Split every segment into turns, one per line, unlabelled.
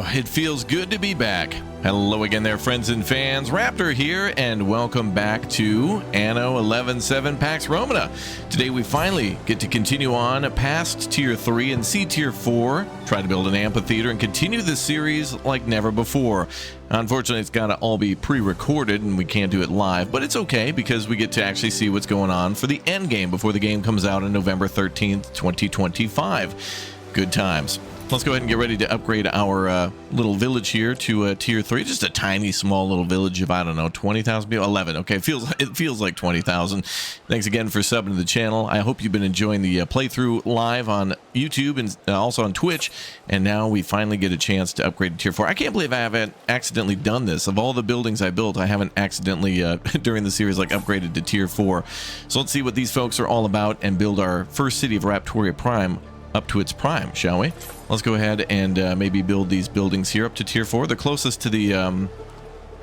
Oh, it feels good to be back. Hello again there, friends and fans. Raptor here, and welcome back to Anno 11.7 Pax Romana. Today we finally get to continue on past Tier 3 and see Tier 4, try to build an amphitheater, and continue this series like never before. Unfortunately, it's got to all be pre-recorded, and we can't do it live, but it's okay because we get to actually see what's going on for the end game before the game comes out on November 13th, 2025. Good times. Let's go ahead and get ready to upgrade our little village here to Tier 3. Just a tiny, small little village of, I don't know, 20,000 people? 11. Okay, it feels like 20,000. Thanks again for subbing to the channel. I hope you've been enjoying the playthrough live on YouTube and also on Twitch. And now we finally get a chance to upgrade to Tier 4. I can't believe I haven't accidentally done this. Of all the buildings I built, I haven't accidentally, during the series, like upgraded to Tier 4. So let's see what these folks are all about and build our first city of Raptoria Prime up to its prime, shall we? Let's go ahead and maybe build these buildings here up to Tier 4. They're closest to the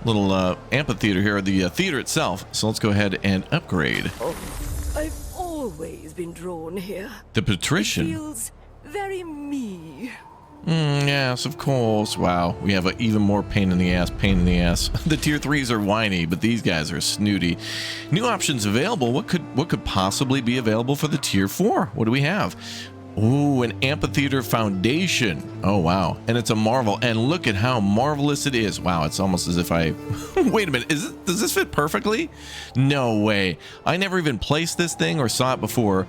little amphitheater here, the theater itself. So let's go ahead and upgrade.
Oh, I've always been drawn here.
The patrician.
It feels very me.
Yes, of course. Wow, we have an even more pain in the ass. The Tier 3s are whiny, but these guys are snooty. New options available. What could possibly be available for the Tier 4? What do we have? Ooh, an amphitheater foundation. Oh, wow. And it's a marvel. And look at how marvelous it is. Wow, it's almost as if I... Wait a minute. Does this fit perfectly? No way. I never even placed this thing or saw it before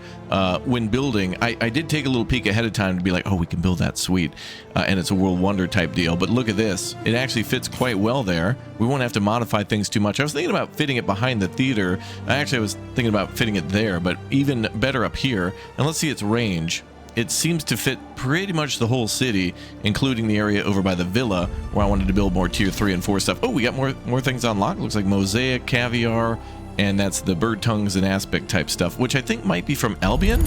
when building. I did take a little peek ahead of time to be like, oh, we can build that. Sweet. And it's a world wonder type deal. But look at this. It actually fits quite well there. We won't have to modify things too much. I was thinking about fitting it behind the theater. I was thinking about fitting it there, but even better up here. And let's see its range. It seems to fit pretty much the whole city, including the area over by the villa where I wanted to build more Tier 3 and 4 stuff. Oh, we got more things unlocked. Looks like mosaic, caviar, and that's the bird tongues and aspect type stuff, which I think might be from Albion.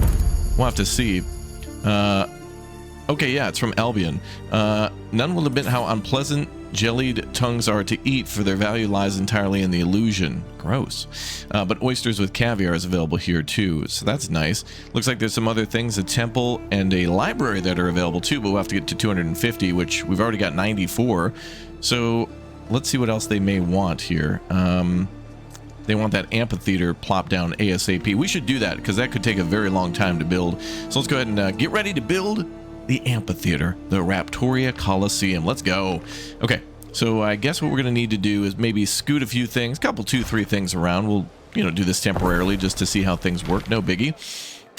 We'll have to see. Okay, yeah, it's from Albion. None will admit how unpleasant jellied tongues are to eat, for their value lies entirely in the illusion. Gross. But oysters with caviar is available here too, so that's nice. Looks like there's some other things, a temple and a library that are available too, but we'll have to get to 250, which we've already got 94. So let's see what else they may want here. They want that amphitheater plop down ASAP. We should do that because that could take a very long time to build. So let's go ahead and get ready to build the amphitheater, the Raptoria Colosseum. Let's go. Okay, so I guess what we're gonna need to do is maybe scoot a few things, couple, 2-3 things around. We'll, do this temporarily just to see how things work. No biggie.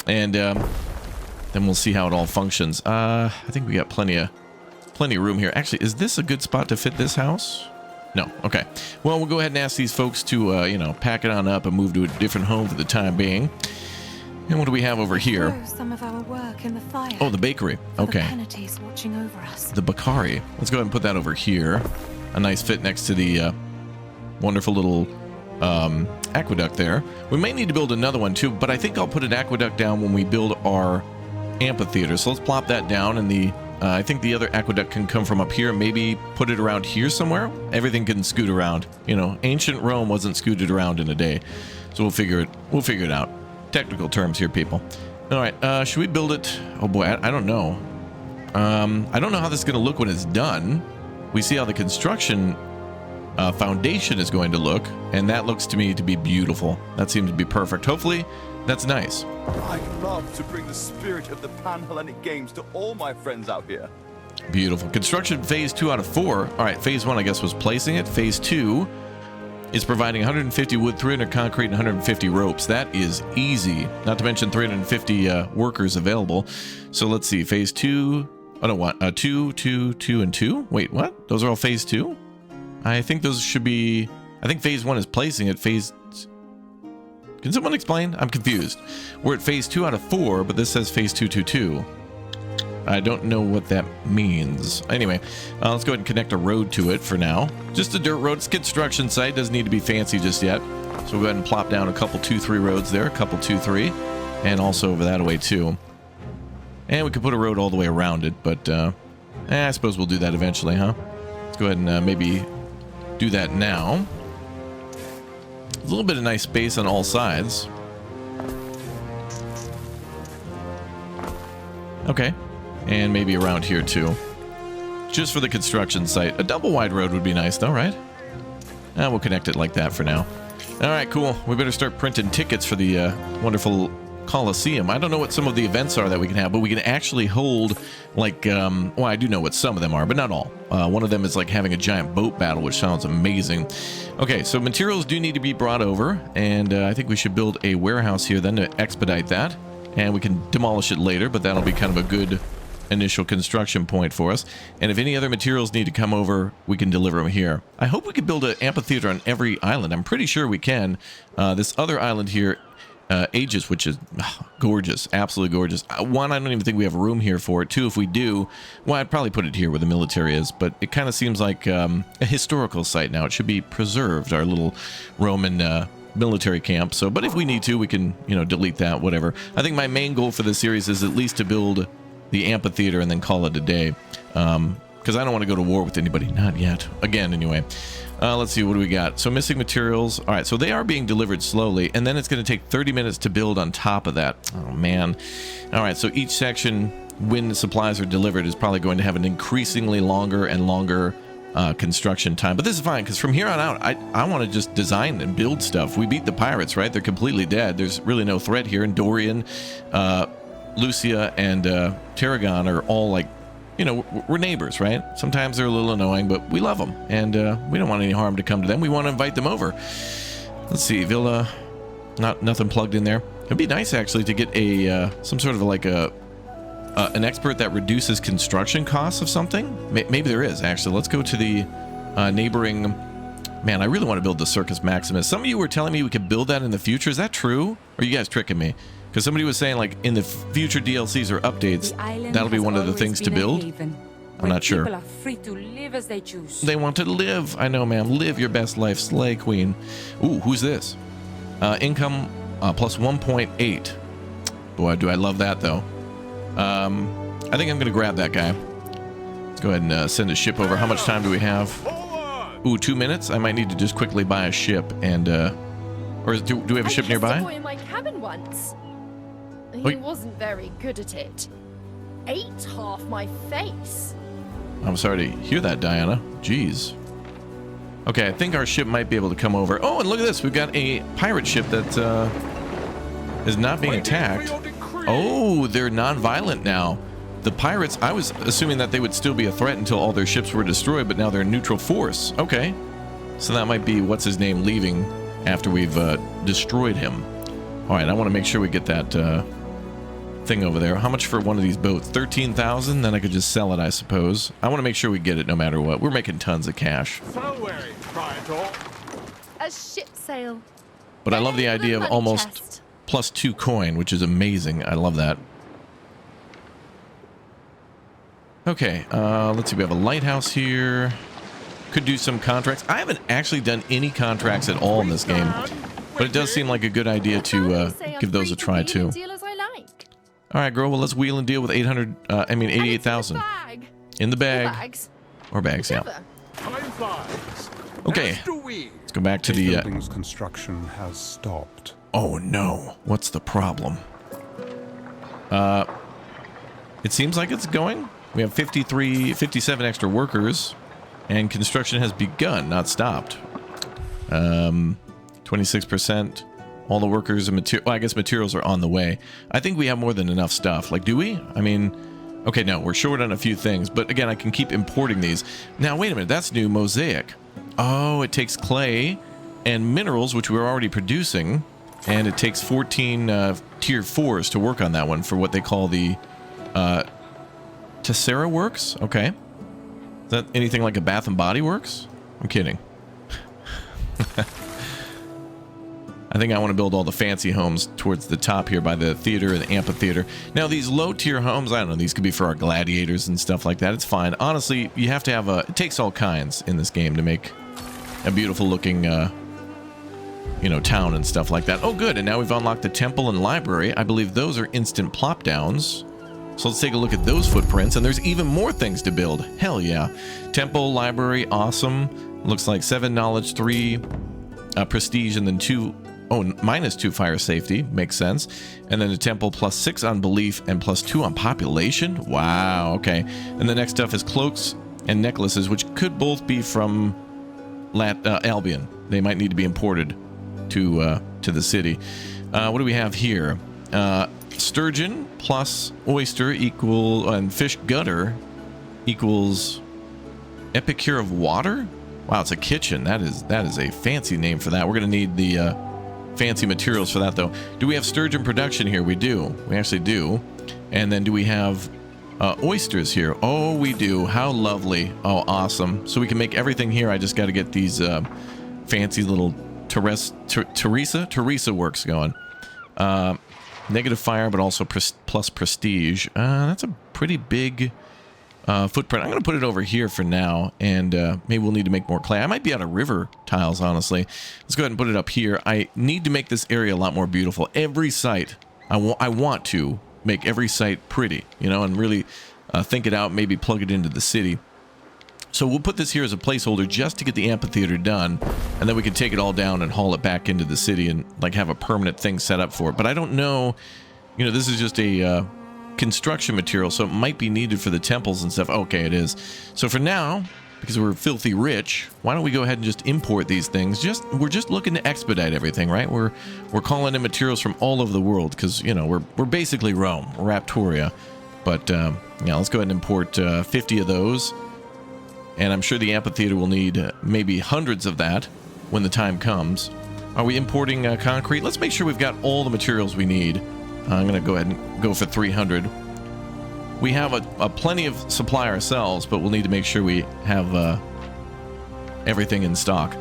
And then we'll see how it all functions. I think we got plenty of room here. Actually, is this a good spot to fit this house? No. Okay. Well, we'll go ahead and ask these folks to, pack it on up and move to a different home for the time being. And what do we have over here?
Some of our work in the fire.
Oh, the bakery. Okay.
The Penates watching over us.
The Bakari. Let's go ahead and put that over here. A nice fit next to the wonderful little aqueduct there. We may need to build another one too, but I think I'll put an aqueduct down when we build our amphitheater. So let's plop that down, and I think the other aqueduct can come from up here. Maybe put it around here somewhere. Everything can scoot around. Ancient Rome wasn't scooted around in a day, so we'll figure it out. Technical terms here, people. All right, should we build it? Oh boy, I don't know. I don't know how this is going to look when it's done. We see how the construction foundation is going to look, and that looks to me to be beautiful. That seems to be perfect. Hopefully, that's nice.
I'd love to bring the spirit of the Pan-Hellenic Games to all my friends out here.
Beautiful. Construction phase 2 out of 4. All right, phase 1, I guess, was placing it. Phase 2 is providing 150 wood, 300 concrete, and 150 ropes. That is easy. Not to mention 350 workers available. So let's see. Phase 2. Oh, no, what? 2, 2, 2, and 2? Wait, what? Those are all phase 2? I think those should be... I think phase 1 is placing it. Phase... Can someone explain? I'm confused. We're at phase 2 out of 4, but this says phase 2, 2, 2. I don't know what that means. Anyway, let's go ahead and connect a road to it for now. Just a dirt road. It's a construction site. Doesn't need to be fancy just yet. So we'll go ahead and plop down a couple 2-3 roads there. A couple 2-3. And also over that way too. And we could put a road all the way around it. But I suppose we'll do that eventually, huh? Let's go ahead and maybe do that now. A little bit of nice space on all sides. Okay. And maybe around here too. just for the construction site. A double wide road would be nice though, right? We'll connect it like that for now. All right, cool. We better start printing tickets for the wonderful Colosseum. I don't know what some of the events are that we can have, but we can actually hold, like, well, I do know what some of them are, but not all. One of them is like having a giant boat battle, which sounds amazing. Okay, so materials do need to be brought over, and I think we should build a warehouse here then to expedite that, and we can demolish it later, but that'll be kind of a good initial construction point for us. And if any other materials need to come over, we can deliver them here. I hope we can build an amphitheater on every island. I'm pretty sure we can. This other island here, Aegis, which is gorgeous, absolutely gorgeous. One, I don't even think we have room here for it. Two, if we do, well, I'd probably put it here where the military is, but it kind of seems like a historical site now. It should be preserved, our little Roman military camp. So, but if we need to, we can, you know, delete that, whatever. I think my main goal for this series is at least to build the amphitheater and then call it a day, because I don't want to go to war with anybody, not yet, again anyway. Let's see, what do we got? So missing materials. All right, so they are being delivered slowly, and then it's going to take 30 minutes to build on top of that. Oh man. All right, so each section when the supplies are delivered is probably going to have an increasingly longer and longer construction time, but this is fine because from here on out I want to just design and build stuff. We beat the pirates, right? They're completely dead. There's really no threat here, and Dorian, Lucia, and Tarragon are all, like, you know, we're neighbors, right? Sometimes they're a little annoying, but we love them, and we don't want any harm to come to them. We want to invite them over. Let's see, Villa, nothing plugged in there. It'd be nice actually to get a some sort of like an expert that reduces construction costs of something. Maybe there is actually. Let's go to the neighboring. Man, I really want to build the Circus Maximus. Some of you were telling me we could build that in the future. Is that true? Or are you guys tricking me? Because somebody was saying, like, in the future DLCs or updates, that'll be one of the things to build. I'm not sure.
People are free to live as they choose.
They want to live. I know, ma'am. Live your best life, Slay Queen. Ooh, who's this? Income plus 1.8. Boy, do I love that, though. I think I'm going to grab that guy. Let's go ahead and send a ship over. How much time do we have? Ooh, 2 minutes? I might need to just quickly buy a ship and... or do we have a ship nearby?
I kissed a boy in my cabin once. He wasn't very good at it. Ate half my face.
I'm sorry to hear that, Diana. Jeez. Okay, I think our ship might be able to come over. Oh, and look at this. We've got a pirate ship that is not being attacked. Oh, they're non-violent now. The pirates, I was assuming that they would still be a threat until all their ships were destroyed, but now they're a neutral force. Okay. So that might be what's-his-name leaving after we've destroyed him. All right, I want to make sure we get that thing over there. How much for one of these boats? 13,000? Then I could just sell it, I suppose. I want to make sure we get it no matter what. We're making tons of cash.
A ship sail.
But I love the idea of almost +2 coin, which is amazing. I love that. Okay, let's see. We have a lighthouse here. Could do some contracts. I haven't actually done any contracts at all in this game, but it does seem like a good idea to give those a try too. All right, girl. Well, let's wheel and deal with 88,000 in the bag. Or bags, yeah. Okay, let's go back to the
building's construction has stopped.
Oh no, what's the problem? It seems like it's going. We have 57 extra workers, and construction has begun, not stopped. 26%. All the workers and material. Well, I guess materials are on the way. I think we have more than enough stuff. Like, do we? I mean, okay, no, we're short on a few things, but again, I can keep importing these. Now, wait a minute, that's new. Mosaic. Oh, it takes clay and minerals, which we're already producing, and it takes 14 tier 4s to work on that one for what they call the Tessera Works. Okay. Is that anything like a Bath and Body Works? I'm kidding. I think I want to build all the fancy homes towards the top here by the theater and the amphitheater. Now, these low-tier homes, I don't know, these could be for our gladiators and stuff like that. It's fine. Honestly, you have to have it takes all kinds in this game to make a beautiful-looking, you know, town and stuff like that. Oh, good. And now we've unlocked the temple and library. I believe those are instant plop-downs. So let's take a look at those footprints, and there's even more things to build. Hell yeah. Temple, library, awesome. Looks like 7 knowledge, 3 prestige, and then 2... Oh, -2 fire safety. Makes sense. And then a temple +6 on belief and +2 on population. Wow, okay. And the next stuff is cloaks, and necklaces, which could both be from Albion. They might need to be imported to the city. What do we have here? Sturgeon plus oyster and fish gutter equals epicure of water. Wow, it's a kitchen. That is a fancy name for that. We're going to need the fancy materials for that, though. Do we have sturgeon production here? We do. We actually do. And then do we have oysters here? Oh, we do. How lovely. Oh, awesome. So we can make everything here. I just got to get these fancy little Teresa works going. Negative fire, but also plus prestige. That's a pretty big footprint. I'm going to put it over here for now, and maybe we'll need to make more clay. I might be out of river tiles, honestly. Let's go ahead and put it up here. I need to make this area a lot more beautiful. Every site, I want to make every site pretty, you know, and really think it out, maybe plug it into the city. So we'll put this here as a placeholder just to get the amphitheater done, and then we can take it all down and haul it back into the city and like have a permanent thing set up for it. But I don't know, you know, this is just a construction material, so it might be needed for the temples and stuff. Okay, it is. So for now, because we're filthy rich, why don't we go ahead and just import these things? We're just looking to expedite everything, right? We're calling in materials from all over the world because, you know, we're basically Rome, we're Raptoria. But yeah, let's go ahead and import 50 of those. And I'm sure the amphitheater will need maybe hundreds of that when the time comes. Are we importing concrete? Let's make sure we've got all the materials we need. I'm going to go ahead and go for 300. We have a plenty of supply ourselves, but we'll need to make sure we have everything in stock.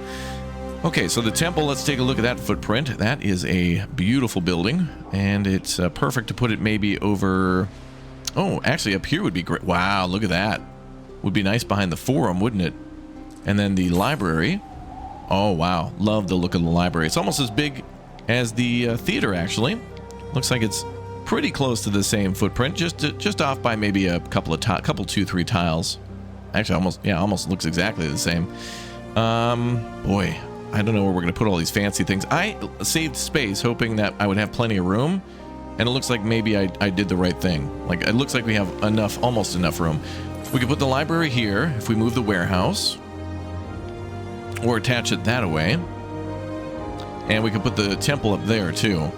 Okay, so the temple, let's take a look at that footprint. That is a beautiful building, and it's perfect to put it maybe over... Oh, actually up here would be great. Wow, look at that. Would be nice behind the forum, wouldn't it? And then the library. Oh, wow. Love the look of the library. It's almost as big as the theater, actually. Looks like it's pretty close to the same footprint, just off by maybe a couple 2-3 tiles. Actually, almost looks exactly the same. Boy, I don't know where we're going to put all these fancy things. I saved space hoping that I would have plenty of room, and it looks like maybe I did the right thing. Like, it looks like we have almost enough room. We could put the library here if we move the warehouse, or attach it that way, and we could put the temple up there too.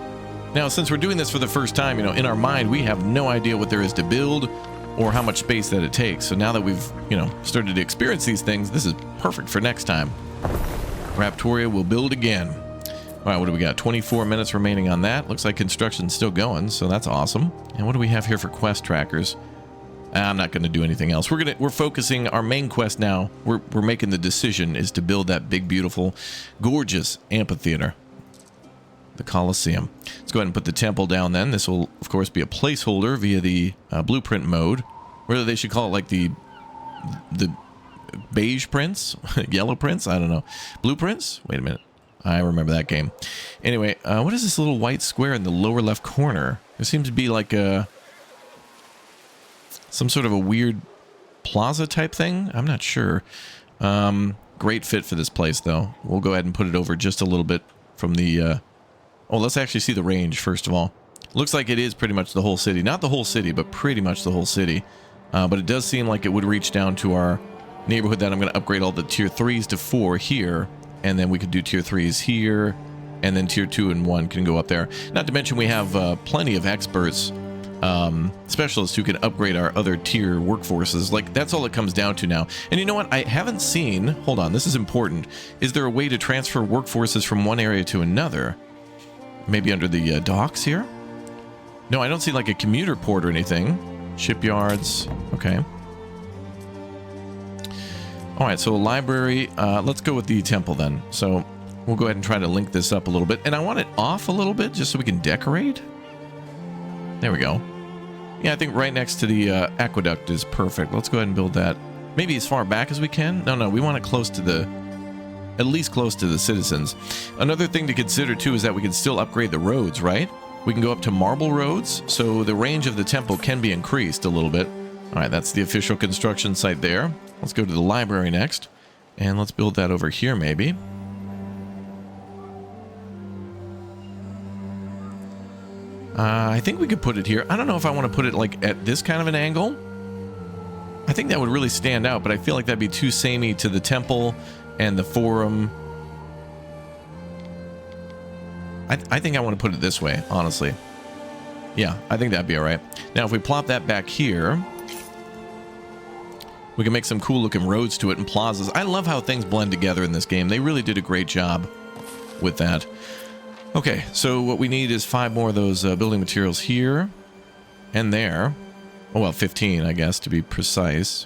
Now, since we're doing this for the first time, you know, in our mind we have no idea what there is to build or how much space that it takes. So now that we've, you know, started to experience these things, this is perfect for next time. Raptoria will build again. All right, what do we got? 24 minutes remaining on that. Looks like construction's still going, so that's awesome. And what do we have here for quest trackers? I'm not going to do anything else. We're focusing our main quest now. We're making the decision is to build that big, beautiful, gorgeous amphitheater, the Colosseum. Let's go ahead and put the temple down then. This will, of course, be a placeholder via the blueprint mode. Whether they should call it like the beige prints, yellow prints, I don't know. Blueprints? Wait a minute. I remember that game. Anyway, what is this little white square in the lower left corner? There seems to be like some sort of a weird plaza type thing. I'm not sure. Great fit for this place, though. We'll go ahead and put it over just a little bit from the... Oh, let's actually see the range, first of all. Looks like it is pretty much the whole city. Not the whole city, but pretty much the whole city. But it does seem like it would reach down to our neighborhood that I'm going to upgrade all the tier 3s to 4 here. And then we could do tier 3s here. And then tier 2 and 1 can go up there. Not to mention we have plenty of experts, specialists who can upgrade our other tier workforces. Like, that's all it comes down to now. And you know what? I haven't seen... Hold on, this is important. Is there a way to transfer workforces from one area to another? Maybe under the docks here? No, I don't see like a commuter port or anything. Shipyards. Okay. All right, so a library. Let's go with the temple then. So we'll go ahead and try to link this up a little bit. And I want it off a little bit just so we can decorate. There we go. Yeah, I think right next to the aqueduct is perfect. Let's go ahead and build that. Maybe as far back as we can. No, we want it close to the... At least close to the citizens. Another thing to consider too is that we can still upgrade the roads, right? We can go up to marble roads, so the range of the temple can be increased a little bit. All right, that's the official construction site there. Let's go to the library next, and let's build that over here maybe. I think we could put it here. I don't know if I want to put it like at this kind of an angle. I think that would really stand out, but I feel like that'd be too samey to the temple and the forum. I think I want to put it this way, honestly. Yeah, I think that'd be all right. Now, if we plop that back here, we can make some cool looking roads to it and plazas. I love how things blend together in this game. They really did a great job with that. Okay, so what we need is 5 more of those building materials here and there. Oh, well, 15, I guess, to be precise.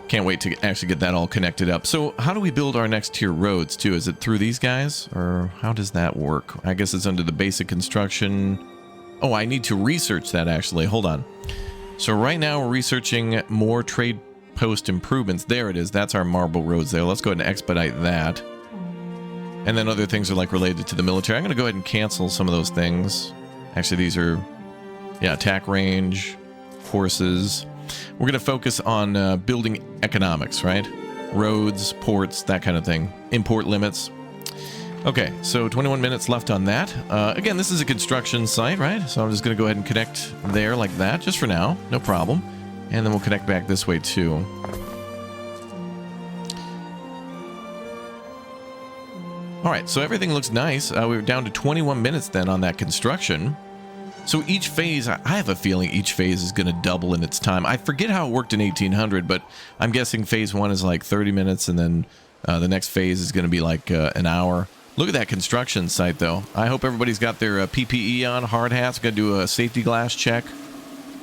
Can't wait to actually get that all connected up. So how do we build our next tier roads, too? Is it through these guys, or how does that work? I guess it's under the basic construction. Oh, I need to research that, actually. Hold on. So right now we're researching more trade post improvements. There it is. That's our marble roads there. Let's go ahead and expedite that. And then other things are like related to the military. I'm going to go ahead and cancel some of those things. Actually, these are, yeah, attack range, horses. We're going to focus on building economics, right? Roads, ports, that kind of thing. Import limits. Okay, so 21 minutes left on that. Again, this is a construction site, right? So I'm just going to go ahead and connect there like that, just for now. No problem. And then we'll connect back this way, too. All right, so everything looks nice. We're down to 21 minutes then on that construction. So each phase, I have a feeling each phase is going to double in its time. I forget how it worked in 1800, but I'm guessing phase 1 is like 30 minutes, and then the next phase is going to be like an hour. Look at that construction site, though. I hope everybody's got their PPE on, hard hats. Going to do a safety glass check.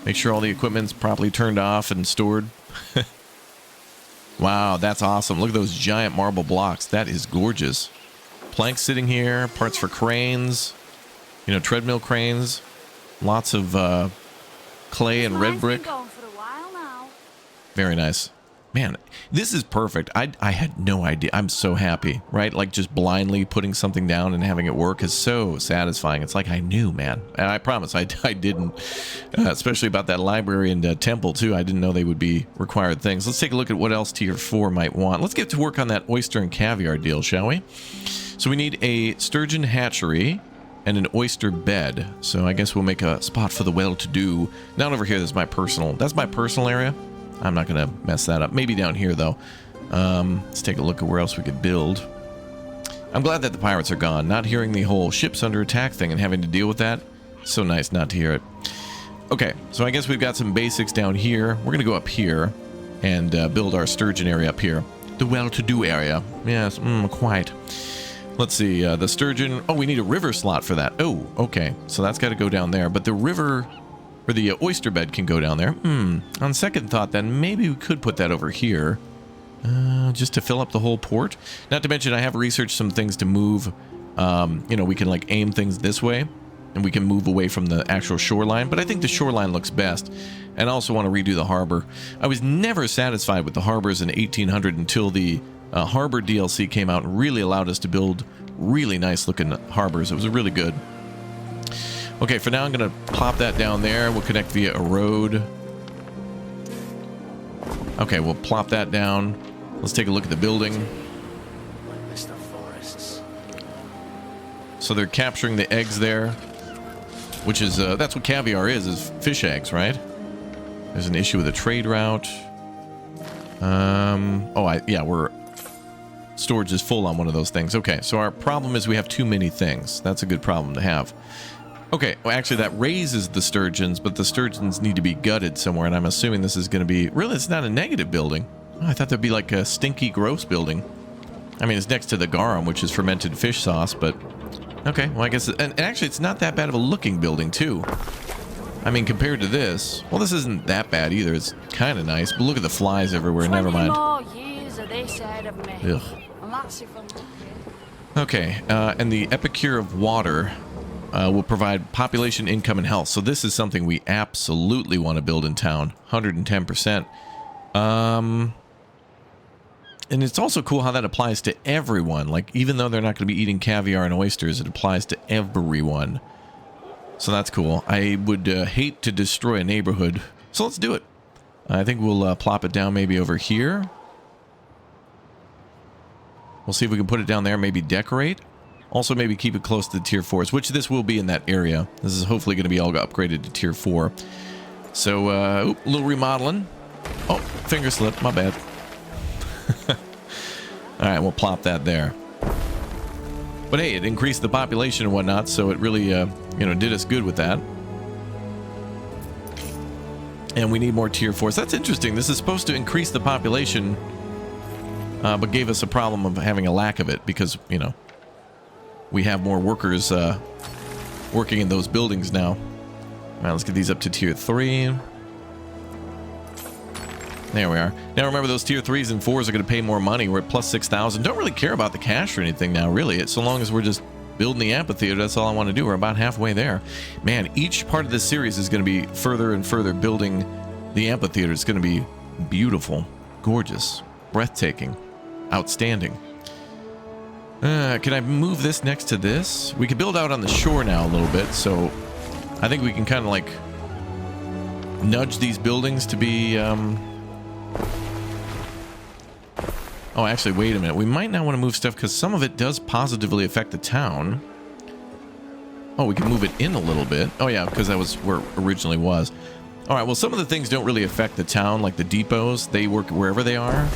Make sure all the equipment's properly turned off and stored. Wow, that's awesome. Look at those giant marble blocks. That is gorgeous. Planks sitting here, parts for cranes, you know, treadmill cranes. Lots of clay and red brick. Very nice. Man, this is perfect. I had no idea. I'm so happy, right? Like just blindly putting something down and having it work is so satisfying. It's like I knew, man. And I promise I didn't, especially about that library and temple too. I didn't know they would be required things. Let's take a look at what else tier 4 might want. Let's get to work on that oyster and caviar deal, shall we? So we need a sturgeon hatchery and an oyster bed. So I guess we'll make a spot for the well-to-do. Down over here, that's my personal area. I'm not going to mess that up. Maybe down here, though. Let's take a look at where else we could build. I'm glad that the pirates are gone. Not hearing the whole ships under attack thing and having to deal with that. So nice not to hear it. Okay, so I guess we've got some basics down here. We're going to go up here and build our sturgeon area up here. The well-to-do area. Yes, quite. Let's see, the sturgeon. Oh, we need a river slot for that. Oh, okay. So that's got to go down there. But the river, or the oyster bed can go down there. On second thought, then maybe we could put that over here. Just to fill up the whole port. Not to mention, I have researched some things to move. You know, we can like aim things this way. And we can move away from the actual shoreline. But I think the shoreline looks best. And I also want to redo the harbor. I was never satisfied with the harbors in 1800 until the harbor DLC came out and really allowed us to build really nice looking harbors. It was really good. Okay, for now I'm going to plop that down there. We'll connect via a road. Okay, we'll plop that down. Let's take a look at the building. So they're capturing the eggs there, which is, that's what caviar is fish eggs, right? There's an issue with a trade route. Yeah, storage is full on one of those things. Okay, so our problem is we have too many things. That's a good problem to have. Okay, well, actually that raises the sturgeons, but the sturgeons need to be gutted somewhere, and I'm assuming this is going to be... Really, it's not a negative building. Oh, I thought that'd be like a stinky, gross building. I mean, it's next to the garum, which is fermented fish sauce, but... Okay, well, I guess... And actually, it's not that bad of a looking building, too. I mean, compared to this... Well, this isn't that bad either. It's kind of nice, but look at the flies everywhere. Never mind. Ugh. Okay, and the Epicure of Water will provide population, income, and health. So this is something we absolutely want to build in town. 110%. And it's also cool how that applies to everyone. Like, even though they're not going to be eating caviar and oysters, it applies to everyone. So that's cool. I would hate to destroy a neighborhood. So let's do it. I think we'll plop it down maybe over here. We'll see if we can put it down there, maybe decorate. Also, maybe keep it close to the tier 4s, which this will be in that area. This is hopefully going to be all upgraded to tier 4. So, a little remodeling. Oh, finger slip. My bad. All right, we'll plop that there. But hey, it increased the population and whatnot, so it really, you know, did us good with that. And we need more tier 4s. That's interesting. This is supposed to increase the population, but gave us a problem of having a lack of it because, you know, we have more workers working in those buildings now. All right, let's get these up to tier 3. There we are. Now remember, those tier 3s and 4s are going to pay more money. We're at plus 6,000. Don't really care about the cash or anything now, really. So long as we're just building the amphitheater, that's all I want to do. We're about halfway there. Man, each part of this series is going to be further and further building the amphitheater. It's going to be beautiful, gorgeous, breathtaking, outstanding. Can I move this next to this? We could build out on the shore now a little bit, so I think we can kind of like nudge these buildings to be... Oh, actually, wait a minute. We might not want to move stuff because some of it does positively affect the town. Oh, we can move it in a little bit. Oh, yeah, because that was where it originally was. All right, well, some of the things don't really affect the town, like the depots. They work wherever they are.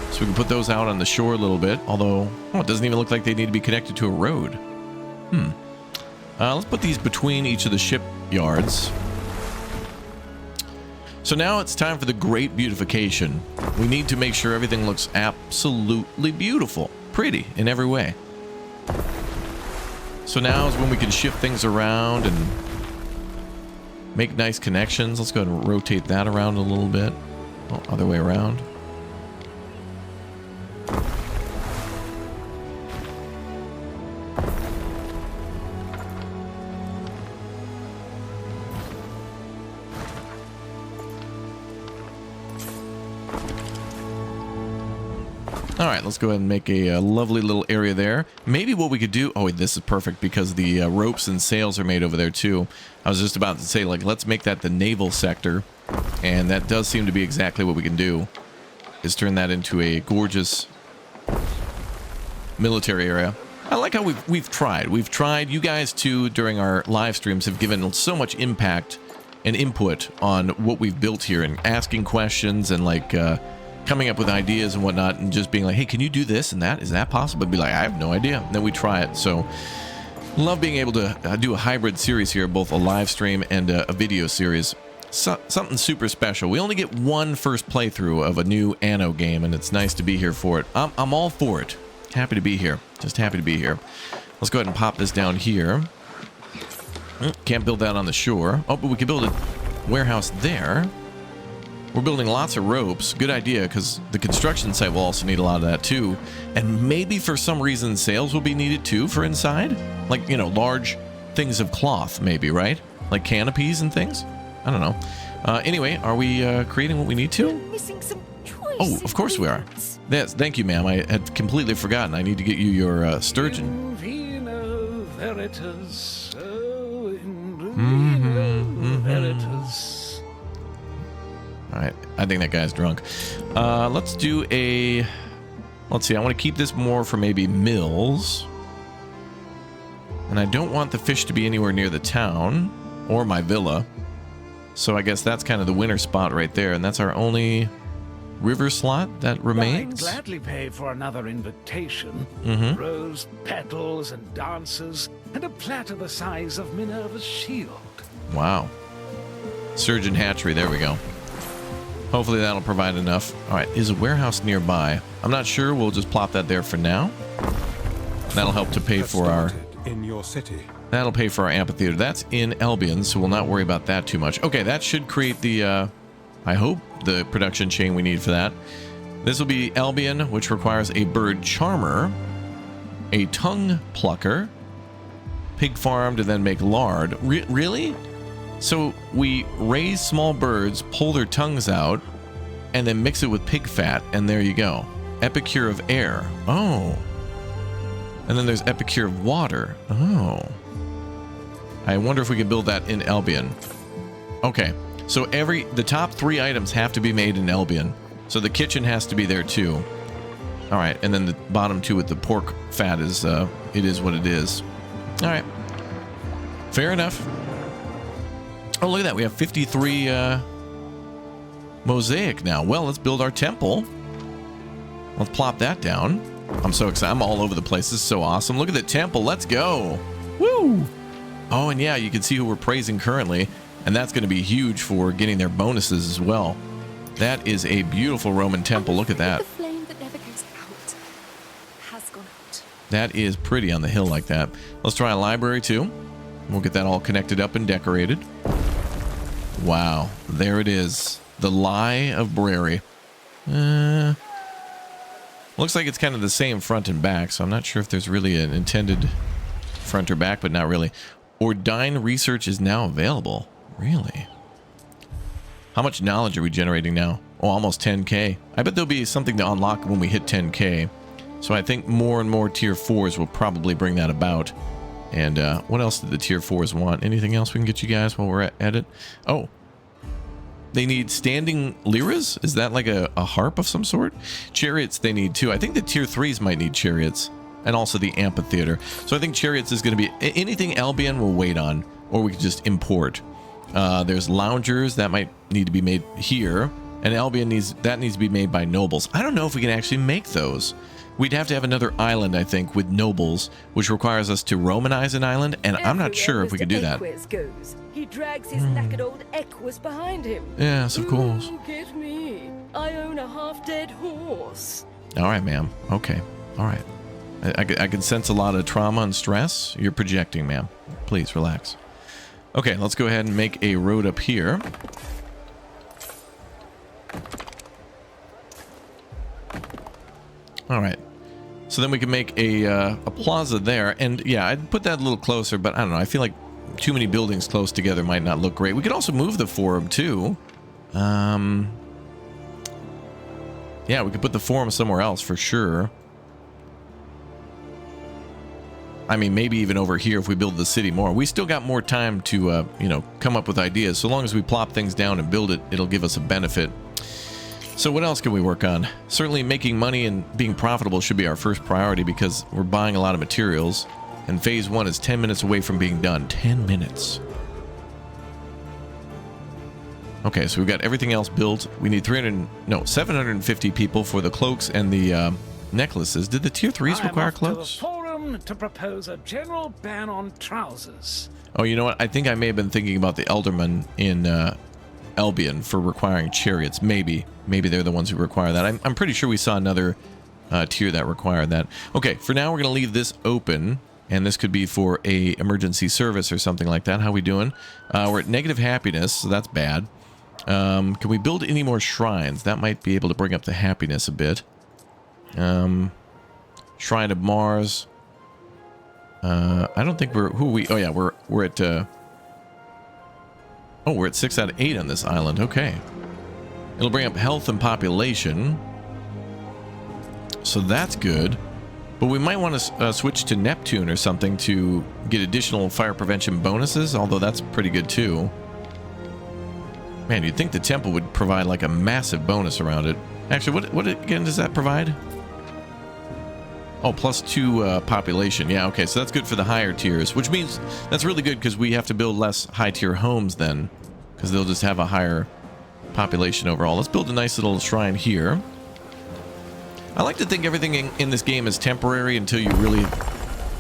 So we can put those out on the shore a little bit. Although, oh, it doesn't even look like they need to be connected to a road. Let's put these between each of the shipyards. So now it's time for the great beautification. We need to make sure everything looks absolutely beautiful, pretty in every way. So now is when we can shift things around and make nice connections. Let's go ahead and rotate that around a little bit. Oh, other way around. All right, let's go ahead and make a lovely little area there. Maybe what we could do... Oh, this is perfect because the ropes and sails are made over there too. I was just about to say, like, let's make that the naval sector. And that does seem to be exactly what we can do, is turn that into a gorgeous military area. I like how we've tried. We've tried. You guys, too, during our live streams have given so much impact and input on what we've built here and asking questions and, like... coming up with ideas and whatnot and just being like, hey, can you do this and that? Is that possible? I'd be like, I have no idea. And then we try it. So love being able to do a hybrid series here, both a live stream and a video series. Something super special. We only get one first playthrough of a new Anno game, and it's nice to be here for it. I'm all for it. Happy to be here. Just happy to be here. Let's go ahead and pop this down here. Can't build that on the shore. Oh, but we can build a warehouse there. We're building lots of ropes. Good idea, because the construction site will also need a lot of that too. And maybe for some reason sails will be needed too for inside. Like, you know, large things of cloth maybe, right? Like canopies and things? I don't know. Anyway, are we creating what we need to?
We're missing some choice.
Oh, of course we are. Yes, thank you, ma'am. I had completely forgotten. I need to get you your sturgeon.
In vino veritas, oh, in vino veritas.
All right, I think that guy's drunk. Let's do a... Let's see, I want to keep this more for maybe mills. And I don't want the fish to be anywhere near the town or my villa. So I guess that's kind of the winter spot right there. And that's our only river slot that remains.
I'd gladly pay for another invitation. Rose petals and dancers and a platter the size of Minerva's shield.
Wow. Surgeon hatchery, there we go. Hopefully that'll provide enough. All right, is a warehouse nearby? I'm not sure. We'll just plop that there for now. That'll help to pay for our...
in your city.
That'll pay for our amphitheater. That's in Albion, so we'll not worry about that too much. Okay, that should create the, I hope, the production chain we need for that. This will be Albion, which requires a bird charmer, a tongue plucker, pig farm to then make lard. Really? So we raise small birds, pull their tongues out, and then mix it with pig fat, and there you go. Epicure of air. Oh. And then there's epicure of water. Oh. I wonder if we can build that in Albion. Okay. So the top 3 items have to be made in Albion. So the kitchen has to be there too. All right, and then the bottom 2 with the pork fat is it is what it is. All right. Fair enough. Oh, look at that. We have 53 mosaic now. Well, let's build our temple. Let's plop that down. I'm so excited. I'm all over the place. This is so awesome. Look at the temple. Let's go. Woo! Oh, and yeah, you can see who we're praising currently, and that's going to be huge for getting their bonuses as well. That is a beautiful Roman temple. Look at that.
The flame that never goes out has gone out.
That is pretty on the hill like that. Let's try a library too. We'll get that all connected up and decorated. Wow, there it is. The Lie of Brary. Looks like it's kind of the same front and back, so I'm not sure if there's really an intended front or back, but not really. Ordine research is now available. Really? How much knowledge are we generating now? Oh, almost 10k. I bet there'll be something to unlock when we hit 10k. So I think more and more tier 4s will probably bring that about. And what else did the tier 4s want? Anything else we can get you guys while we're at it? Oh. They need standing liras? Is that like a harp of some sort? Chariots they need too. I think the tier 3s might need chariots. And also the amphitheater. So I think chariots is going to be... Anything Albion will wait on. Or we could just import. There's loungers. That might need to be made here. And Albion needs to be made by nobles. I don't know if we can actually make those. We'd have to have another island, I think, with nobles, which requires us to Romanize an island, and I'm not sure if we can do that.
Goes. He drags his knackered old Equus behind him.
Yes, of course.
Get me. I own a half-dead horse.
All right, ma'am. Okay. All right. I can sense a lot of trauma and stress. You're projecting, ma'am. Please, relax. Okay, let's go ahead and make a road up here. All right. So then we can make a plaza there. And yeah, I'd put that a little closer, but I don't know. I feel like too many buildings close together might not look great. We could also move the forum too. Yeah, we could put the forum somewhere else for sure. I mean, maybe even over here if we build the city more. We still got more time to, you know, come up with ideas. So long as we plop things down and build it, it'll give us a benefit. So what else can we work on? Certainly making money and being profitable should be our first priority because we're buying a lot of materials. And phase 1 is 10 minutes away from being done. 10 minutes. Okay, so we've got everything else built. We need 750 people for the cloaks and the necklaces. Did the tier 3s require cloaks?
To the forum to propose a general ban on trousers.
Oh, you know what? I think I may have been thinking about the Eldermen in Albion for requiring chariots. Maybe they're the ones who require that. I'm pretty sure we saw another tier that required that. Okay, for now we're going to leave this open, and this could be for a emergency service or something like that. How we doing? We're at negative happiness, so that's bad. Can we build any more shrines? That might be able to bring up the happiness a bit. Shrine of Mars. I don't think we're... Oh yeah, we're at... Oh, we're at 6 out of 8 on this island. Okay. It'll bring up health and population. So that's good. But we might want to switch to Neptune or something to get additional fire prevention bonuses, although that's pretty good too. Man, you'd think the temple would provide like a massive bonus around it. Actually, what again does that provide? Oh, +2 population. Yeah, okay, so that's good for the higher tiers, which means that's really good because we have to build less high-tier homes then, because they'll just have a higher population overall. Let's build a nice little shrine here. I like to think everything in this game is temporary until you really,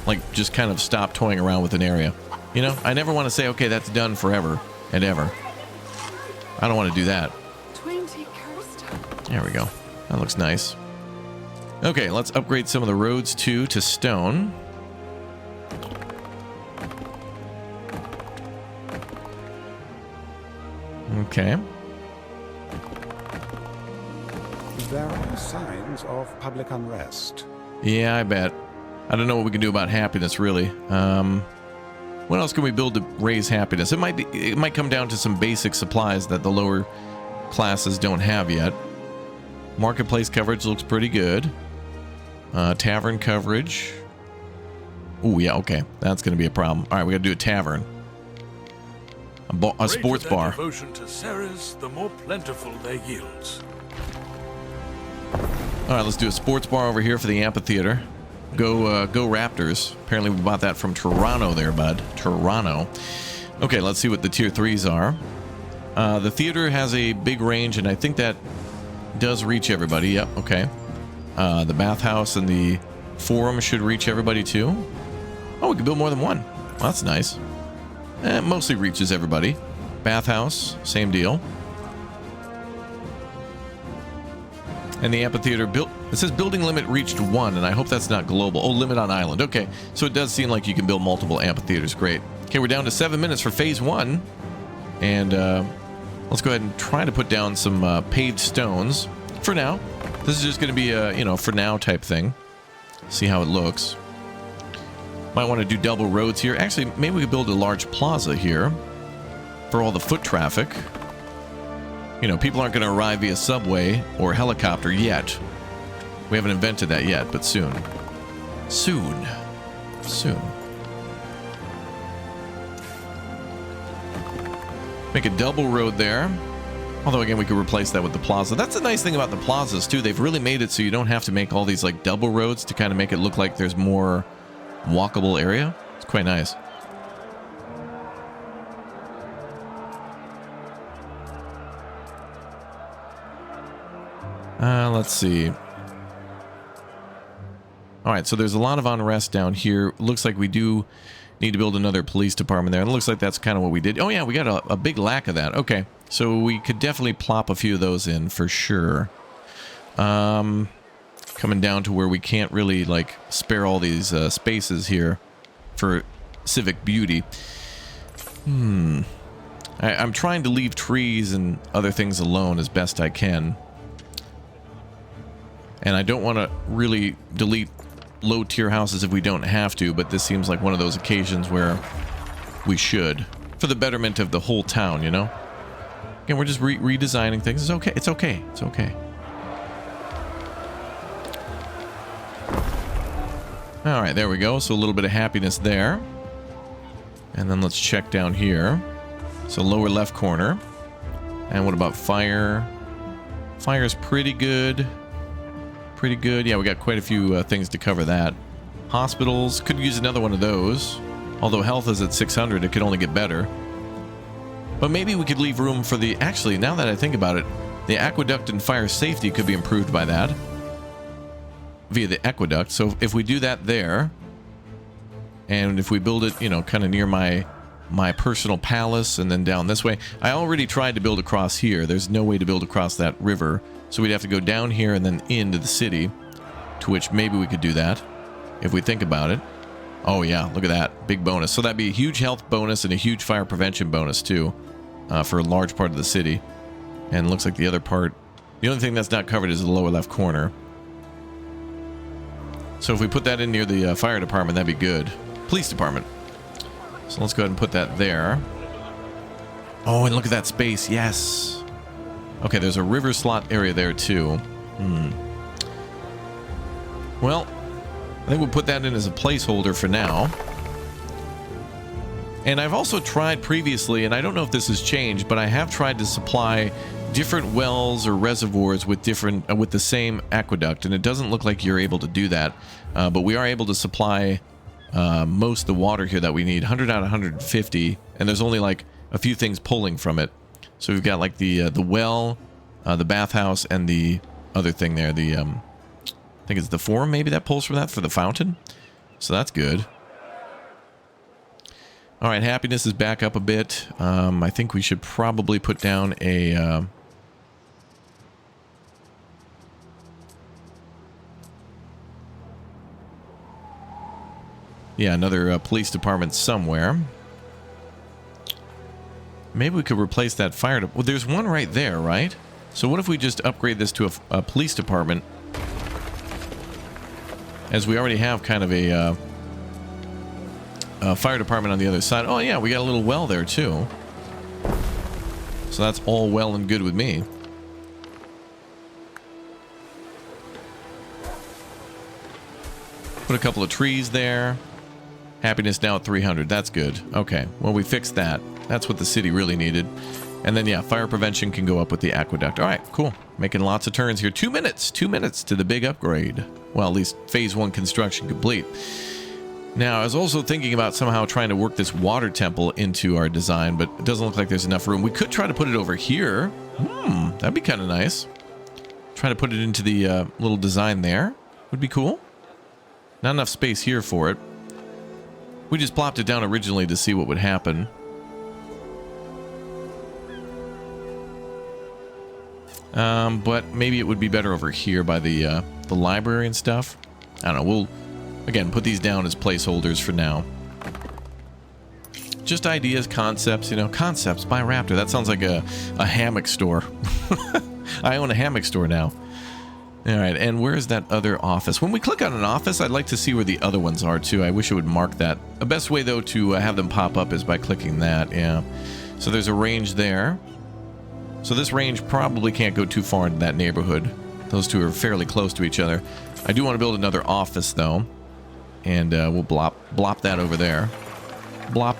like, just kind of stop toying around with an area. You know, I never want to say, okay, that's done forever and ever. I don't want to do that. There we go. That looks nice. Okay, let's upgrade some of the roads too to stone. Okay.
There are signs of public unrest.
Yeah, I bet. I don't know what we can do about happiness, really. What else can we build to raise happiness? It might come down to some basic supplies that the lower classes don't have yet. Marketplace coverage looks pretty good. Tavern coverage. Oh, yeah, okay. That's going to be a problem. All right, we got to do a tavern. A sports bar.
Devotion to Ceres, the more plentiful their yields.
All right, let's do a sports bar over here for the amphitheater. Go Raptors. Apparently we bought that from Toronto there, bud. Toronto. Okay, let's see what the tier 3s are. The theater has a big range, and I think that does reach everybody. Yep, okay. The bathhouse and the forum should reach everybody too. Oh, we can build more than one. Well, that's nice. It mostly reaches everybody. Bathhouse, same deal. And the amphitheater built. It says building limit reached 1, and I hope that's not global. Oh, limit on island. Okay, so it does seem like you can build multiple amphitheaters. Great. Okay, we're down to 7 minutes for phase 1, and let's go ahead and try to put down some paved stones for now. This is just going to be a for now type thing. See how it looks. Might want to do double roads here. Actually, maybe we could build a large plaza here for all the foot traffic. People aren't going to arrive via subway or helicopter yet. We haven't invented that yet, but soon. Soon. Make a double road there. Although, again, we could replace that with the plaza. That's the nice thing about the plazas, too. They've really made it so you don't have to make all these, like, double roads to kind of make it look like there's more walkable area. It's quite nice. Let's see. Alright, so there's a lot of unrest down here. Looks like we do need to build another police department there. And it looks like that's kind of what we did. Oh yeah, we got a big lack of that. Okay, so we could definitely plop a few of those in for sure. Coming down to where we can't really, like, spare all these spaces here for civic beauty. I'm trying to leave trees and other things alone as best I can. And I don't want to really delete low-tier houses if we don't have to, but this seems like one of those occasions where we should. For the betterment of the whole town, Again, we're just redesigning things. It's okay. It's okay. It's okay. Alright, there we go. So a little bit of happiness there. And then let's check down here. So lower left corner. And what about fire? Fire's pretty good. Pretty good. Yeah, we got quite a few things to cover that. Hospitals. Could use another one of those. Although health is at 600, it could only get better. But maybe we could leave room for the... Actually, now that I think about it, the aqueduct and fire safety could be improved by that. Via the aqueduct. So if we do that there, and if we build it, kind of near my personal palace and then down this way. I already tried to build across here. There's no way to build across that river. So we'd have to go down here and then into the city, to which maybe we could do that if we think about it. Oh yeah, look at that. Big bonus. So that'd be a huge health bonus and a huge fire prevention bonus too, for a large part of the city. And it looks like the other part, the only thing that's not covered is the lower left corner. So if we put that in near the fire department, that'd be good. Police department. So let's go ahead and put that there. Oh, and look at that space. Yes. Okay, there's a river slot area there too. Well, I think we'll put that in as a placeholder for now. And I've also tried previously, and I don't know if this has changed, but I have tried to supply different wells or reservoirs with different with the same aqueduct, and it doesn't look like you're able to do that. But we are able to supply most of the water here that we need, 100 out of 150, and there's only like a few things pulling from it. So we've got like the well, the bathhouse, and the other thing there, the I think it's the forum maybe that pulls from that for the fountain. So that's good. All right, happiness is back up a bit. I think we should probably put down a another police department somewhere. Maybe we could replace that fire. Well, there's one right there, right? So what if we just upgrade this to a police department? As we already have kind of a fire department on the other side. Oh yeah, we got a little well there too. So that's all well and good with me. Put a couple of trees there. Happiness now at 300. That's good. Okay, well, we fixed that. That's what the city really needed. And then, yeah, fire prevention can go up with the aqueduct. All right, cool. Making lots of turns here. 2 minutes. 2 minutes to the big upgrade. Well, at least phase 1 construction complete. Now, I was also thinking about somehow trying to work this water temple into our design, but it doesn't look like there's enough room. We could try to put it over here. That'd be kind of nice. Try to put it into the little design there. Would be cool. Not enough space here for it. We just plopped it down originally to see what would happen. But maybe it would be better over here by the library and stuff. I don't know. We'll, again, put these down as placeholders for now. Just ideas, concepts, you know. Concepts by Raptor. That sounds like a hammock store. I own a hammock store now. All right, and where's that other office? When we click on an office, I'd like to see where the other ones are, too. I wish it would mark that. The best way, though, to have them pop up is by clicking that, yeah. So there's a range there. So this range probably can't go too far into that neighborhood. Those two are fairly close to each other. I do want to build another office, though. And we'll blop that over there. Blop.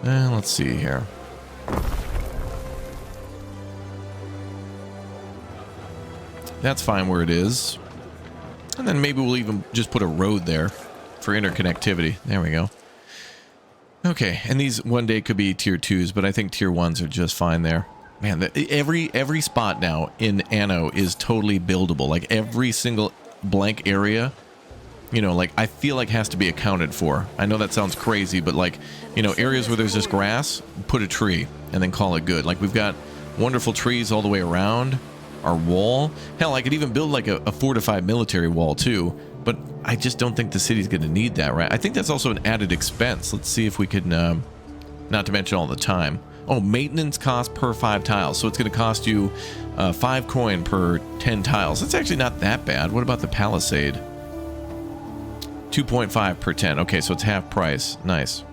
Let's see here. That's fine where it is. And then maybe we'll even just put a road there for interconnectivity. There we go. Okay, and these one day could be tier 2s, but I think tier 1s are just fine there. Man, every spot now in Anno is totally buildable. Like every single blank area, you know, like I feel like has to be accounted for. I know that sounds crazy, but like, you know, areas where there's just grass, put a tree and then call it good. Like we've got wonderful trees all the way around our wall. Hell, I could even build like a fortified military wall too, but I just don't think the city's going to need that, right? I think that's also an added expense. Let's see if we can, not to mention all the time. Oh, maintenance cost per 5 tiles. So it's going to cost you 5 coin per 10 tiles. That's actually not that bad. What about the Palisade? 2.5 per 10. Okay, so it's half price. Nice.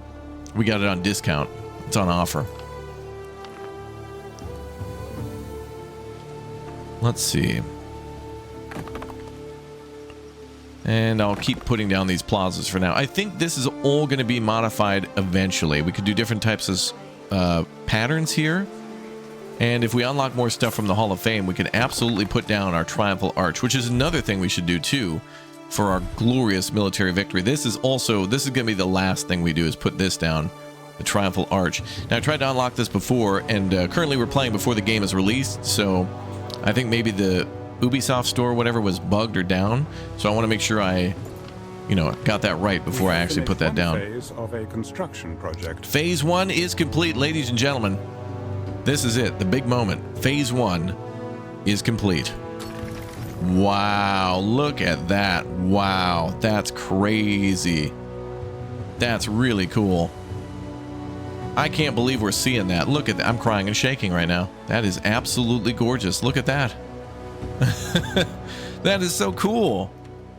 We got it on discount. It's on offer. Let's see. And I'll keep putting down these plazas for now. I think this is all going to be modified eventually. We could do different types of patterns here. And if we unlock more stuff from the Hall of Fame, we can absolutely put down our Triumphal Arch, which is another thing we should do too for our glorious military victory. This is going to be the last thing we do, is put this down, the Triumphal Arch. Now, I tried to unlock this before, and currently we're playing before the game is released, so I think maybe the Ubisoft store or whatever was bugged or down, so I want to make sure I, you know, got that right before I actually put that down.
Phase of a construction project.
Phase 1 is complete, ladies and gentlemen. This is it, the big moment. Phase 1 is complete. Wow, look at that. Wow, that's crazy. That's really cool. I can't believe we're seeing that. Look at that. I'm crying and shaking right now. That is absolutely gorgeous. Look at that. That is so cool.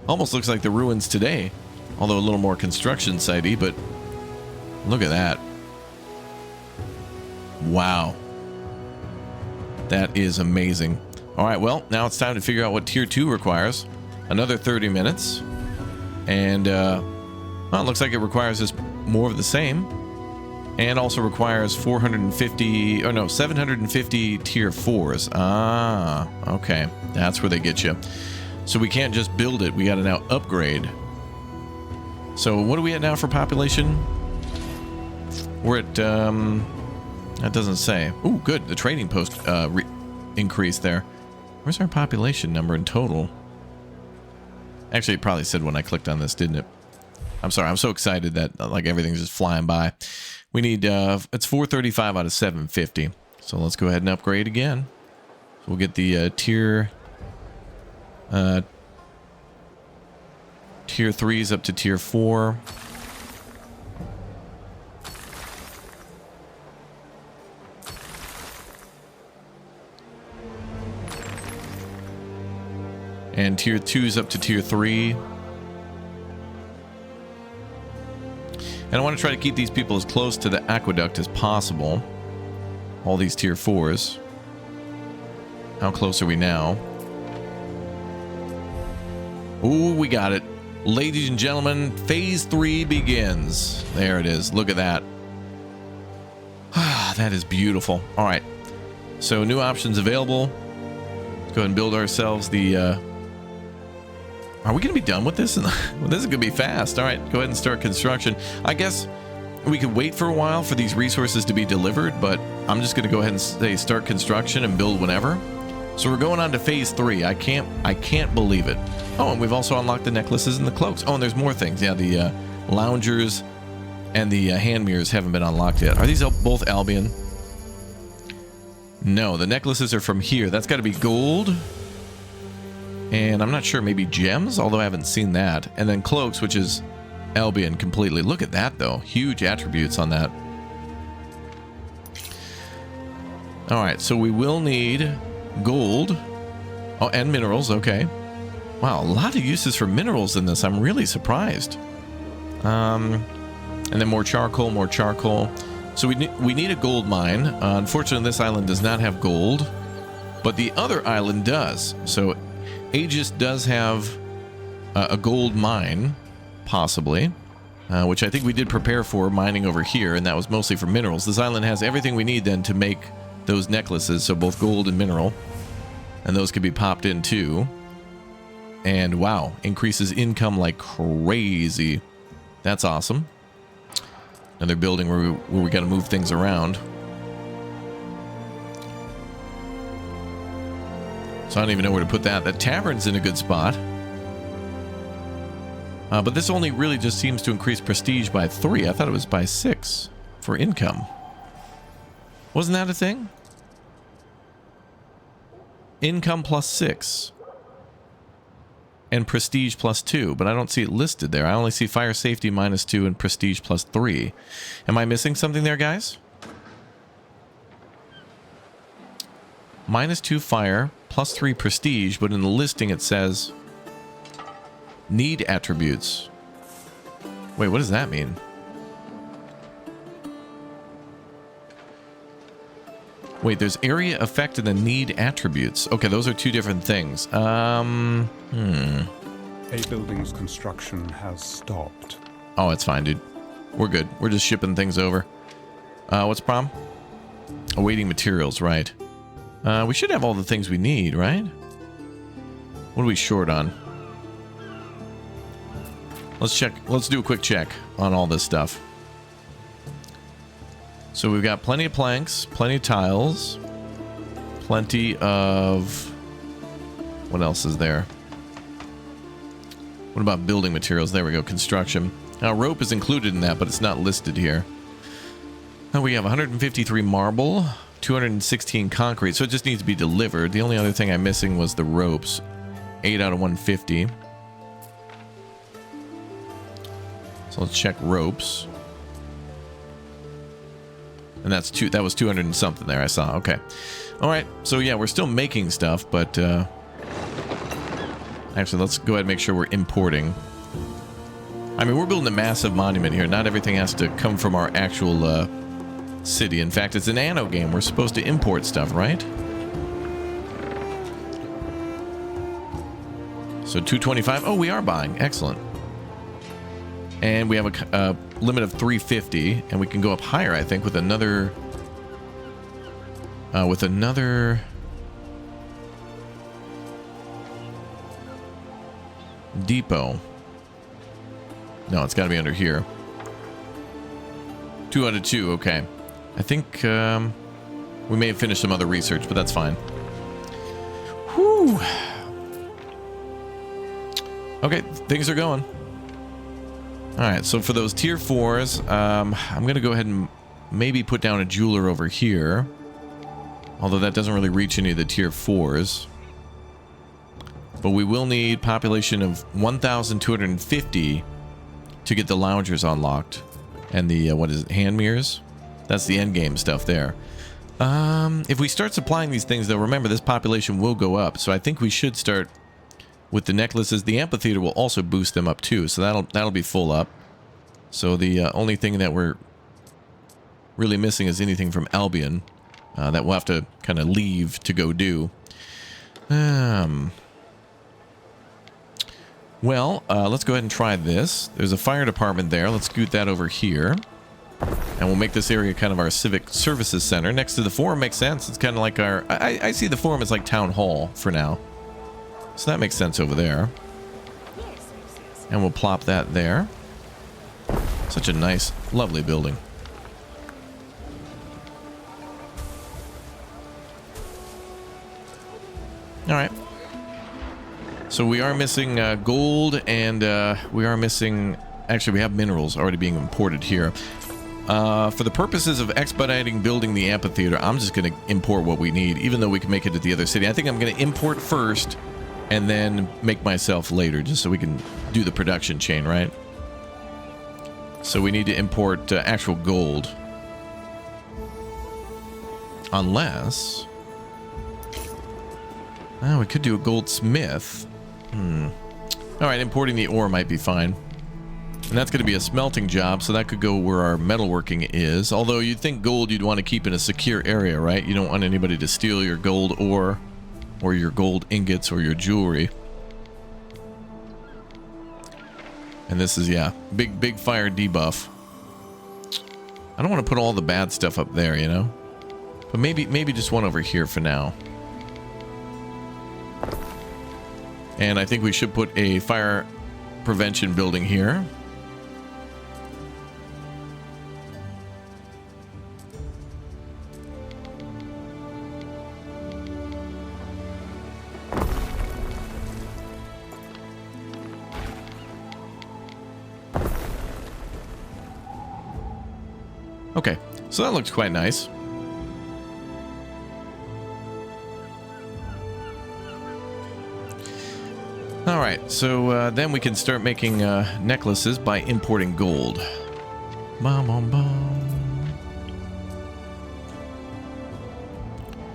Almost looks like the ruins today, although a little more construction sitey, but look at that. Wow. That is amazing. All right, well, now it's time to figure out what tier 2 requires. Another 30 minutes. And, well, it looks like it requires us more of the same. And also requires 750 tier 4s. Ah, okay. That's where they get you. So we can't just build it. We got to now upgrade. So what are we at now for population? We're at, that doesn't say. Ooh, good. The trading post increased there. Where's our population number in total? Actually, it probably said when I clicked on this, didn't it? I'm sorry. I'm so excited that like everything's just flying by. We need, it's 435 out of 750. So let's go ahead and upgrade again. So we'll get the tier 3s up to tier 4. And tier 2s up to tier 3. And I want to try to keep these people as close to the aqueduct as possible. All these tier 4s. How close are we now? Ooh, we got it. Ladies and gentlemen, phase 3 begins. There it is. Look at that. Ah, that is beautiful. All right. So new options available. Let's go ahead and build ourselves the Are we going to be done with this? Well, this is going to be fast. All right, go ahead and start construction. I guess we could wait for a while for these resources to be delivered, but I'm just going to go ahead and say start construction and build whenever. So we're going on to phase 3. I can't believe it. Oh, and we've also unlocked the necklaces and the cloaks. Oh, and there's more things. Yeah, the loungers and the hand mirrors haven't been unlocked yet. Are these both Albion? No, the necklaces are from here. That's got to be gold. And I'm not sure, maybe gems, although I haven't seen that. And then cloaks, which is Albion completely. Look at that, though. Huge attributes on that. All right, so we will need gold. Oh, and minerals, okay. Wow, a lot of uses for minerals in this. I'm really surprised. And then more charcoal, more charcoal. So we need a gold mine. Unfortunately, this island does not have gold, but the other island does. So Aegis does have a gold mine, possibly, which I think we did prepare for mining over here, and that was mostly for minerals. This island has everything we need then to make those necklaces, so both gold and mineral, and those could be popped in too. And wow, increases income like crazy. That's awesome. Another building where we got to move things around. So I don't even know where to put that. The tavern's in a good spot. But this only really just seems to increase prestige by 3. I thought it was by 6 for income. Wasn't that a thing? Income plus 6. And prestige plus 2, but I don't see it listed there. I only see fire safety minus 2 and prestige plus 3. Am I missing something there, guys? Minus 2 fire, plus 3 prestige, but in the listing it says need attributes. Wait, what does that mean? Wait, there's area effect and the need attributes. Okay, those are 2 different things.
A building's construction has stopped.
Oh, it's fine, dude. We're good. We're just shipping things over. What's the problem? Awaiting materials, right. We should have all the things we need, right? What are we short on? Let's check. Let's do a quick check on all this stuff. So we've got plenty of planks, plenty of tiles, plenty of... What else is there? What about building materials? There we go, construction. Now, rope is included in that, but it's not listed here. Now we have 153 marble, 216 concrete, so it just needs to be delivered. The only other thing I'm missing was the ropes. 8 out of 150. So let's check ropes. And that's that was 200 and something there, I saw. Okay. All right. So yeah, we're still making stuff, but actually, let's go ahead and make sure we're importing. I mean, we're building a massive monument here. Not everything has to come from our actual city. In fact, it's an Anno game. We're supposed to import stuff, right? So 225. Oh, we are buying. Excellent. And we have a limit of 350, and we can go up higher, I think, with another depot. No, it's got to be under here. 2 out of 2. Okay. I think we may have finished some other research, but that's fine. Whew. Okay, things are going. Alright, so for those tier 4s, I'm going to go ahead and maybe put down a jeweler over here. Although that doesn't really reach any of the tier 4s. But we will need population of 1,250 to get the loungers unlocked. And the, what is it, hand mirrors? That's the end game stuff there. If we start supplying these things, though, remember this population will go up. So I think we should start with the necklaces. The amphitheater will also boost them up too, so that'll be full up. So the only thing that we're really missing is anything from Albion that we'll have to kind of leave to go do. Well, let's go ahead and try this. There's a fire department there. Let's scoot that over here. And we'll make this area kind of our civic services center. Next to the forum makes sense. It's kind of like our... I see the forum as like town hall for now. So that makes sense over there. And we'll plop that there. Such a nice, lovely building. All right. So we are missing gold, and we are missing... Actually, we have minerals already being imported here. For the purposes of expediting building the amphitheater, I'm just going to import what we need, even though we can make it at the other city. I think I'm going to import first, and then make myself later, just so we can do the production chain, right? So we need to import actual gold. Unless... we could do a goldsmith. Alright, importing the ore might be fine. And that's going to be a smelting job, so that could go where our metalworking is. Although you'd think gold you'd want to keep in a secure area, right? You don't want anybody to steal your gold ore, or your gold ingots, or your jewelry. And this is, yeah, big fire debuff. I don't want to put all the bad stuff up there, you know? But maybe just one over here for now. And I think we should put a fire prevention building here. Okay, so that looks quite nice. All right, so then we can start making necklaces by importing gold. Bum, bum, bum.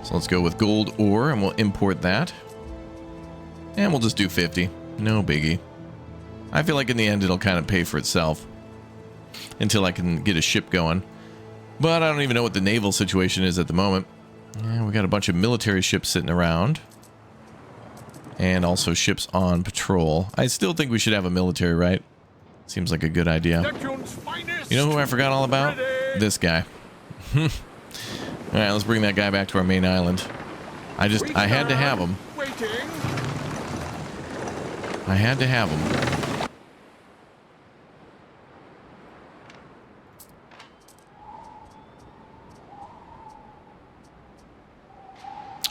So let's go with gold ore, and we'll import that. And we'll just do 50. No biggie. I feel like in the end it'll kind of pay for itself until I can get a ship going. But I don't even know what the naval situation is at the moment. Yeah, we got a bunch of military ships sitting around. And also ships on patrol. I still think we should have a military, right? Seems like a good idea. You know who I forgot all about? This guy. Alright, let's bring that guy back to our main island. I had to have him. I had to have him.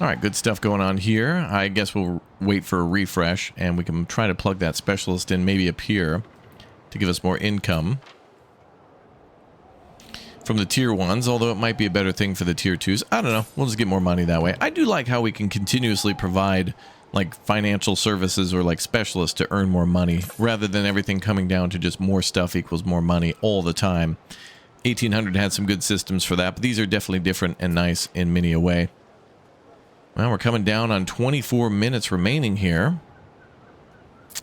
Alright, good stuff going on here. I guess we'll wait for a refresh, and we can try to plug that specialist in maybe up here to give us more income from the tier 1s, although it might be a better thing for the tier 2s. I don't know. We'll just get more money that way. I do like how we can continuously provide like financial services or like specialists to earn more money, rather than everything coming down to just more stuff equals more money all the time. 1800 had some good systems for that, but these are definitely different and nice in many a way. Well, we're coming down on 24 minutes remaining here.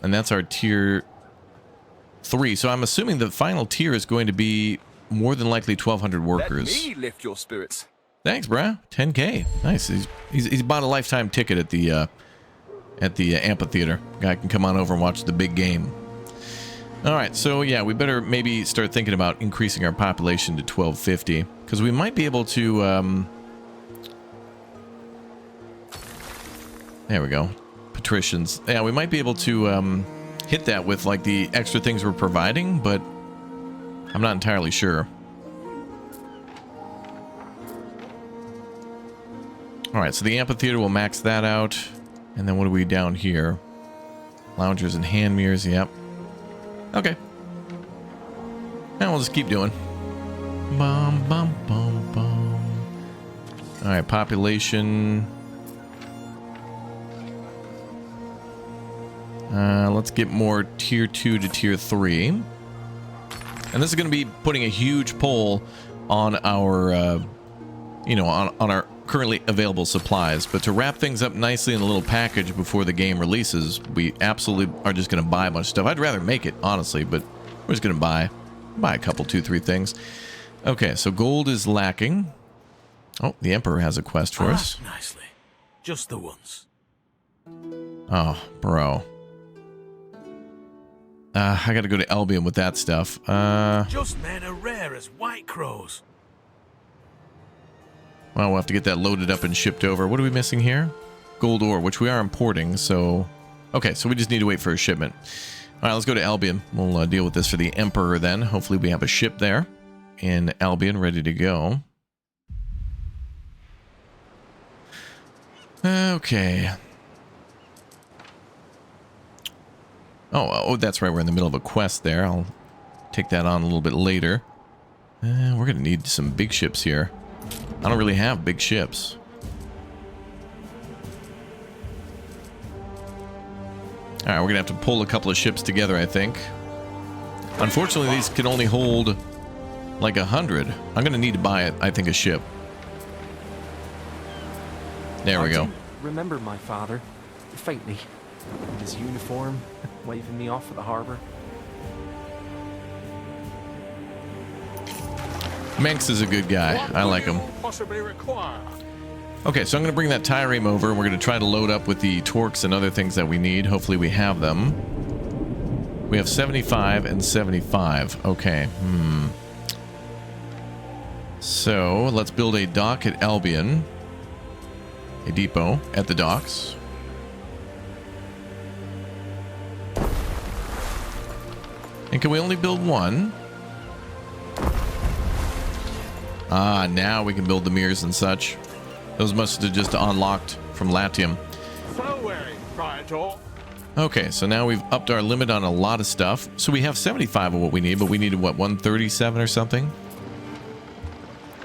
And that's our tier 3. So I'm assuming the final tier is going to be more than likely 1,200 workers.
Let me lift your spirits.
Thanks, bruh. 10K. Nice. He's bought a lifetime ticket at the amphitheater. Guy can come on over and watch the big game. All right, so yeah, we better maybe start thinking about increasing our population to 1,250, because we might be able to... there we go. Patricians. Yeah, we might be able to hit that with like the extra things we're providing, but I'm not entirely sure. All right, so the amphitheater will max that out. And then what are we down here? Loungers and hand mirrors, yep. Okay. Now we'll just keep doing. Bum, bum, bum, bum. All right, population... let's get more tier 2 to tier 3. And this is going to be putting a huge pull on our, you know, on our currently available supplies. But to wrap things up nicely in a little package before the game releases, we absolutely are just going to buy a bunch of stuff. I'd rather make it, honestly, but we're just going to buy a couple, 2, 3 things. Okay, so gold is lacking. Oh, the Emperor has a quest for us.
Nicely. Just the once.
Oh, bro. I gotta go to Albion with that stuff.
Just men are rare as white crows.
Well, we'll have to get that loaded up and shipped over. What are we missing here? Gold ore, which we are importing, so... Okay, so we just need to wait for a shipment. All right, let's go to Albion. We'll deal with this for the Emperor then. Hopefully we have a ship there in Albion ready to go. Okay. Oh, that's right. We're in the middle of a quest there. I'll take that on a little bit later. We're going to need some big ships here. I don't really have big ships. All right, we're going to have to pull a couple of ships together, I think. Unfortunately, these can only hold like 100. I'm going to need to buy, I think, a ship. There we go.
Remember my father, faintly, in his uniform, waving me off at the harbor.
Manx is a good guy. I like him. Okay, so I'm going to bring that trireme over. We're going to try to load up with the torques and other things that we need. Hopefully we have them. We have 75 and 75. Okay. So let's build a dock at Albion. A depot at the docks. And can we only build one? Ah, now we can build the mirrors and such. Those must have just unlocked from Latium. Okay, so now we've upped our limit on a lot of stuff. So we have 75 of what we need, but we needed, what, 137 or something?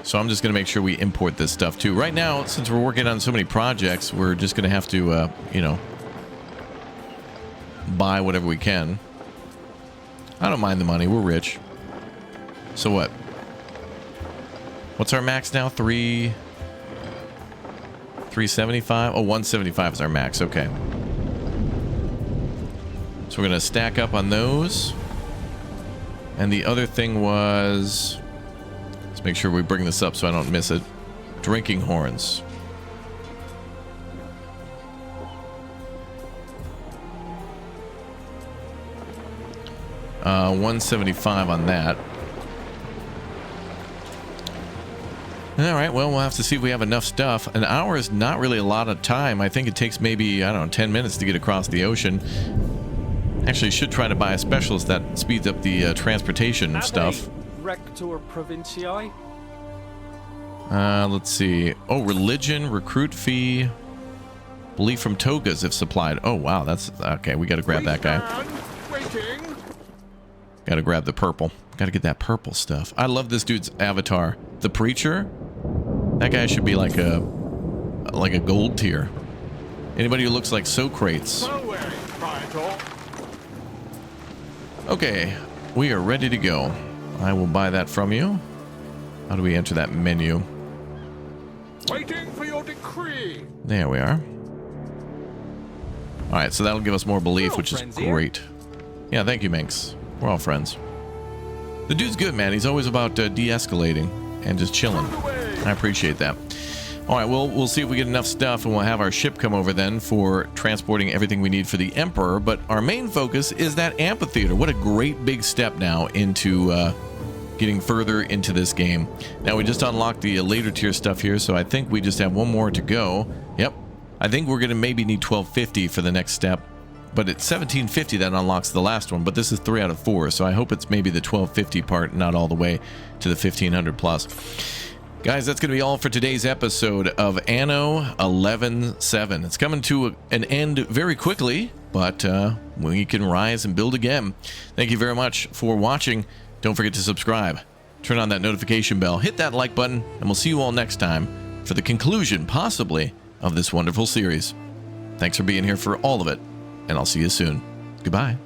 So I'm just going to make sure we import this stuff too. Right now, since we're working on so many projects, we're just going to have to, you know, buy whatever we can. I don't mind the money. We're rich. So what? What's our max now? 375? Oh, 175 is our max. Okay. So we're going to stack up on those. And the other thing was... Let's make sure we bring this up so I don't miss it. Drinking horns. Uh, 175 on that. Alright, well, we'll have to see if we have enough stuff. An hour is not really a lot of time. I think it takes maybe, I don't know, 10 minutes to get across the ocean. Actually, should try to buy a specialist that speeds up the transportation stuff.
Rector Provinciae?
Let's see. Oh, religion, recruit fee, belief from togas if supplied. Oh, wow, that's... Okay, we gotta grab that guy. Gotta grab the purple. Gotta get that purple stuff. I love this dude's avatar. The preacher? That guy should be like a gold tier. Anybody who looks like Socrates. Okay, we are ready to go. I will buy that from you. How do we enter that menu?
Waiting for your decree.
There we are. Alright, so that'll give us more belief, which is great. Yeah, thank you, Minx. We're all friends. The dude's good, man. He's always about de-escalating and just chilling. I appreciate that. All right, we'll see if we get enough stuff, and we'll have our ship come over then for transporting everything we need for the Emperor. But our main focus is that amphitheater. What a great big step now into getting further into this game. Now, we just unlocked the later tier stuff here, so I think we just have one more to go. Yep. I think we're going to maybe need 1250 for the next step. But it's 1750 that unlocks the last one, but this is 3 out of 4, so I hope it's maybe the 1250 part, not all the way to the 1500 plus. Guys, that's going to be all for today's episode of Anno 11.7. It's coming to an end very quickly, but we can rise and build again. Thank you very much for watching. Don't forget to subscribe, turn on that notification bell, hit that like button, and we'll see you all next time for the conclusion, possibly, of this wonderful series. Thanks for being here for all of it. And I'll see you soon. Goodbye.